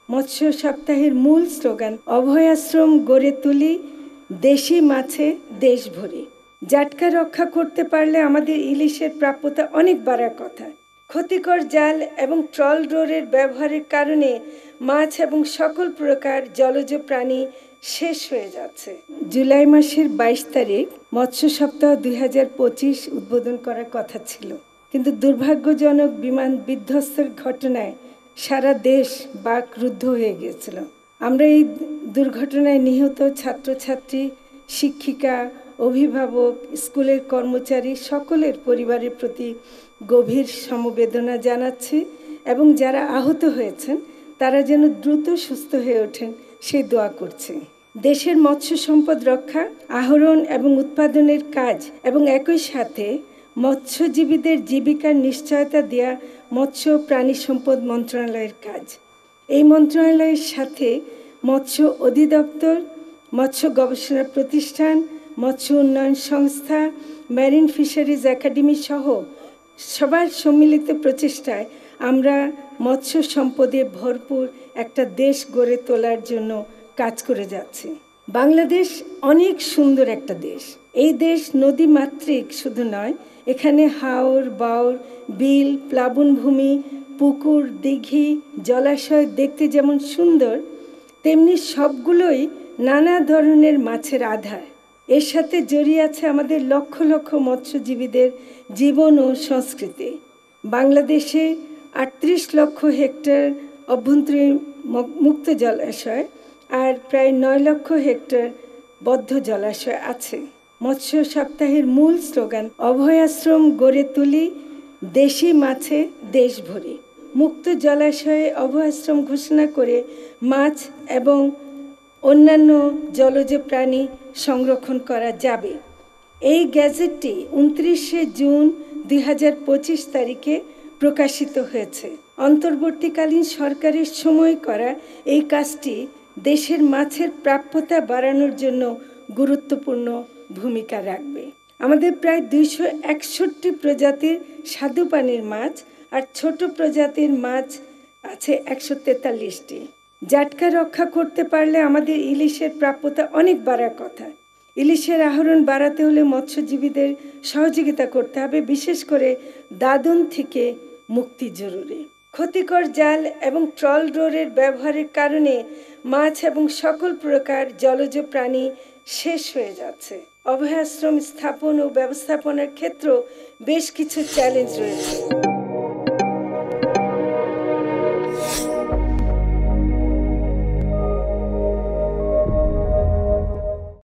মৎস্য সপ্তাহের মূল স্লোগান অভয়াশ্রম গড়ে তুলি, দেশি মাছে দেশ ভরি। জাটকা রক্ষা করতে পারলে আমাদের ইলিশের প্রাপ্যতা অনেক বাড়ার কথা। ক্ষতিকর জাল এবং ট্রল ডোরের ব্যবহারের কারণে মাছ এবং সকল প্রকার জলজ প্রাণী শেষ হয়ে যাচ্ছে। জুলাই মাসের 22 তারিখ মৎস্য সপ্তাহ 2025 উদ্বোধন করার কথা ছিল, কিন্তু দুর্ভাগ্যজনক বিমান বিধ্বস্তের ঘটনায় সারা দেশ বাকরুদ্ধ হয়ে গিয়েছিল। আমরা এই দুর্ঘটনায় নিহত ছাত্রছাত্রী, শিক্ষিকা, অভিভাবক, স্কুলের কর্মচারী সকলের পরিবারের প্রতি গভীর সমবেদনা জানাচ্ছি এবং যারা আহত হয়েছেন তারা যেন দ্রুত সুস্থ হয়ে ওঠেন সেই দোয়া করছি। দেশের মৎস্য সম্পদ রক্ষা, আহরণ এবং উৎপাদনের কাজ এবং একই সাথে মৎস্যজীবীদের জীবিকার নিশ্চয়তা দেয়া মৎস্য প্রাণী সম্পদ মন্ত্রণালয়ের কাজ। এই মন্ত্রণালয়ের সাথে মৎস্য অধিদপ্তর, মৎস্য গবেষণা প্রতিষ্ঠান, মৎস্য উন্নয়ন সংস্থা, মেরিন ফিশারিজ একাডেমি সহ সবার সম্মিলিত প্রচেষ্টায় আমরা মৎস্য সম্পদে ভরপুর একটা দেশ গড়ে তোলার জন্য কাজ করে যাচ্ছি। বাংলাদেশ অনেক সুন্দর একটা দেশ। এই দেশ নদী মাতৃক শুধু নয়, এখানে হাওর, বাওর, বিল, প্লাবনভূমি, পুকুর, দিঘি, জলাশয় দেখতে যেমন সুন্দর, তেমনি সবগুলোই নানা ধরনের মাছের আধার। এর সাথে জড়িয়ে আছে আমাদের লক্ষ লক্ষ মৎস্যজীবীদের জীবন ও সংস্কৃতি। বাংলাদেশে 38 লক্ষ হেক্টর অভ্যন্তরীণ মুক্ত জলাশয় আর প্রায় 9 লক্ষ হেক্টর বদ্ধ জলাশয় আছে। মৎস্য সপ্তাহের মূল স্লোগান অভয়াশ্রম গড়ে তুলি, দেশি মাছে দেশ ভরি। মুক্ত জলাশয়ে অভয়াশ্রম ঘোষণা করে মাছ এবং অন্যান্য জলজ প্রাণী সংরক্ষণ করা যাবে। এই গ্যাজেটটি 29শে জুন 2025 তারিখে প্রকাশিত হয়েছে। অন্তর্বর্তীকালীন সরকারের সময় করা এই কাজটি দেশের মাছের প্রাপ্যতা বাড়ানোর জন্য গুরুত্বপূর্ণ ভূমিকা রাখবে। আমাদের প্রায় 261 প্রজাতির স্বাদু পানির মাছ আর ছোট প্রজাতির মাছ আছে 143টি। জাটকা রক্ষা করতে পারলে আমাদের ইলিশের প্রাপ্যতা অনেক বাড়ার কথা। ইলিশের আহরণ বাড়াতে হলে মৎস্যজীবীদের সহযোগিতা করতে হবে, বিশেষ করে দাদন থেকে মুক্তি জরুরি। ক্ষতিকর জাল এবং ট্রল ডোরের ব্যবহারের কারণে মাছ এবং সকল প্রকার জলজ প্রাণী শেষ হয়ে যাচ্ছে। অভয়াশ্রম স্থাপন ও ব্যবস্থাপনার ক্ষেত্রেও বেশ কিছু চ্যালেঞ্জ রয়েছে।